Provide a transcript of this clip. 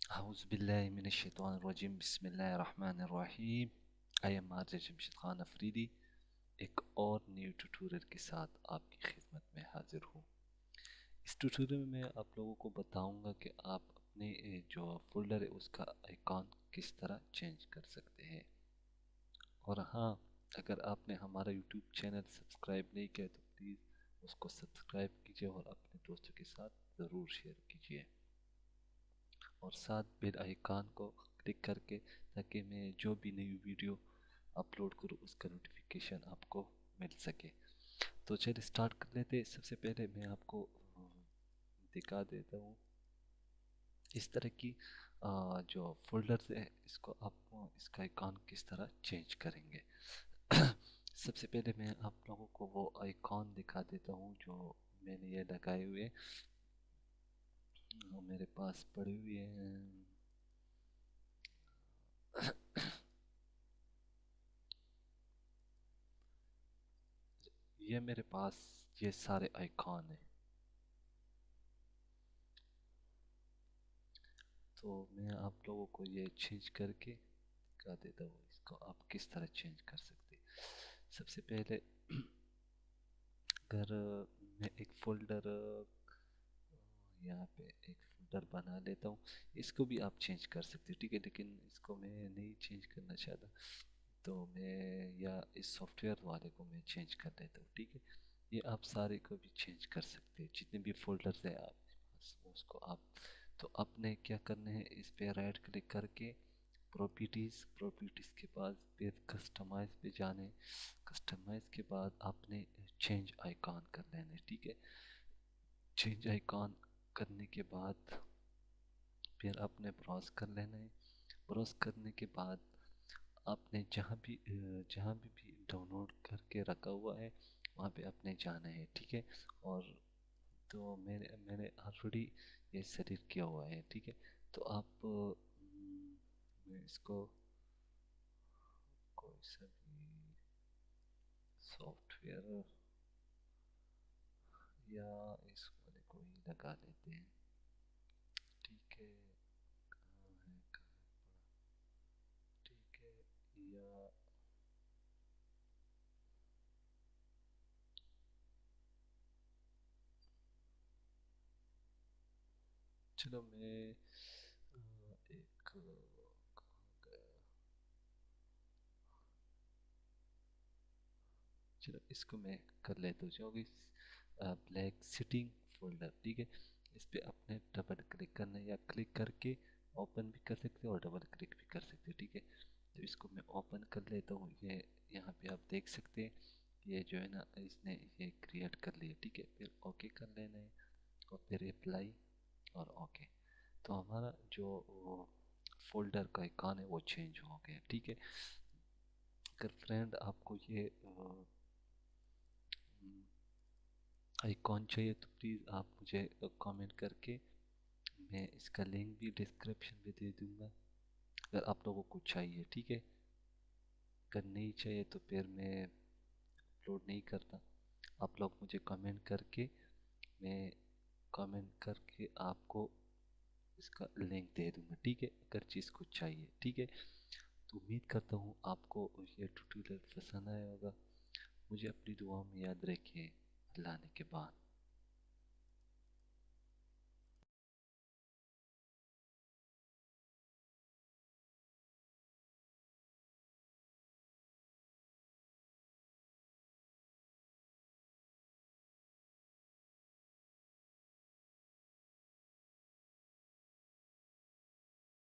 أعوذ بالله من الشیطان الرجیم بسم اللہ الرحمن الرحیم I am آرجے جمشید خان افریدی ایک اور نیو ٹیوٹوریل کے ساتھ آپ کی خدمت میں حاضر ہوں۔ اس ٹیوٹوریل میں آپ لوگوں کو بتاؤں گا کہ آپ اپنے جو فولڈر ہے اس کا آئیکن کس طرح چینج کر سکتے ہیں، اور ہاں اگر آپ نے ہمارا یوٹیوب چینل سبسکرائب نہیں کیا تو پلیز اس کو سبسکرائب کیجئے اور اپنے دوستوں کے ساتھ ضرور شیئر کیجئے، اور ساتھ بیل آئیکن کو کلک کر کے تاکہ میں جو بھی نئی ویڈیو اپلوڈ کروں اس کا نوٹیفیکیشن آپ کو مل سکے۔ تو چلیے سٹارٹ کر لیتے ہیں۔ سب سے پہلے میں آپ کو دکھا دیتا ہوں اس طرح کی جو فولڈرز ہے، اس کو آپ اس کا آئیکن کس طرح چینج کریں گے۔ سب سے پہلے میں آپ لوگوں کو وہ آئیکن دکھا دیتا ہوں جو میں نے یہ لگائے ہوئے میرے پاس پڑے ہوئے ہیں۔ یہ میرے پاس یہ سارے آئیکن ہیں، تو میں آپ لوگوں کو یہ چینج کر کے دکھا دیتا ہوں اس کو آپ کس طرح چینج کر سکتے۔ سب سے پہلے اگر میں ایک فولڈر یہاں پہ ایک فولڈر بنا لیتا ہوں، اس کو بھی آپ چینج کر سکتے، ٹھیک ہے، لیکن اس کو میں نہیں چینج کرنا چاہتا، تو میں یا اس سافٹ ویئر والے کو میں چینج کر لیتا ہوں، ٹھیک ہے۔ یہ آپ سارے کو بھی چینج کر سکتے، جتنے بھی فولڈرز ہیں آپ کے پاس اس کو آپ، تو آپ نے کیا کرنا ہے، اس پہ رائٹ کلک کر کے پراپرٹیز کے بعد پھر کسٹمائز پہ جانے، کسٹمائز کے بعد آپ نے چینج آئیکن کر لینا ہے، ٹھیک ہے۔ چینج آئیکن کرنے کے بعد پھر آپ نے براؤز کر لینا ہے۔ براؤز کرنے کے بعد آپ نے جہاں بھی ڈاؤن لوڈ کر کے رکھا ہوا ہے وہاں پہ آپ نے جانا ہے، ٹھیک ہے۔ اور تو میں نے آلریڈی یہ سیلیکٹ کیا ہوا ہے، ٹھیک ہے، تو آپ میں اس کو کوئی سا بھی سافٹ ویئر یا اس والے کو ہی لگا لیتے ہیں، ٹھیک ہے، کہاں ہے پڑا، ٹھیک ہے، یا چلو میں ایک کہاں گیا، چلو اس کو میں کر لیتا ہوں، جو بلیک سٹنگ فولڈر، ٹھیک ہے، اس پہ اپنے ڈبل کلک کرنا ہے، یا کلک کر کے اوپن بھی کر سکتے اور ڈبل کلک بھی کر سکتے، ٹھیک ہے۔ تو اس کو میں اوپن کر لیتا ہوں، یہ یہاں پہ آپ دیکھ سکتے ہیں یہ جو ہے نا اس نے یہ کریٹ کر لیا، ٹھیک ہے، پھر اوکے کر لینا ہے اور پھر اپلائی اور اوکے، تو ہمارا جو فولڈر کا آئیکن ہے وہ چینج ہو گیا، ٹھیک ہے۔ اگر فرینڈ آپ کو یہ آئیکن چاہیے تو پلیز آپ مجھے کامنٹ کر کے، میں اس کا لنک بھی ڈسکرپشن میں دے دوں گا اگر آپ لوگوں کو چاہیے، ٹھیک ہے۔ اگر نہیں چاہیے تو پھر میں اپلوڈ نہیں کرتا، آپ لوگ مجھے کامنٹ کر کے، میں کامنٹ کر کے آپ کو اس کا لنک دے دوں گا، ٹھیک ہے، اگر چیز کو چاہیے، ٹھیک ہے۔ تو امید کرتا ہوں آپ کو یہ ٹیوٹوریل پسند آیا ہوگا، مجھے اپنی دعاؤں میں یاد رکھیں۔ اللہ نے کے بعد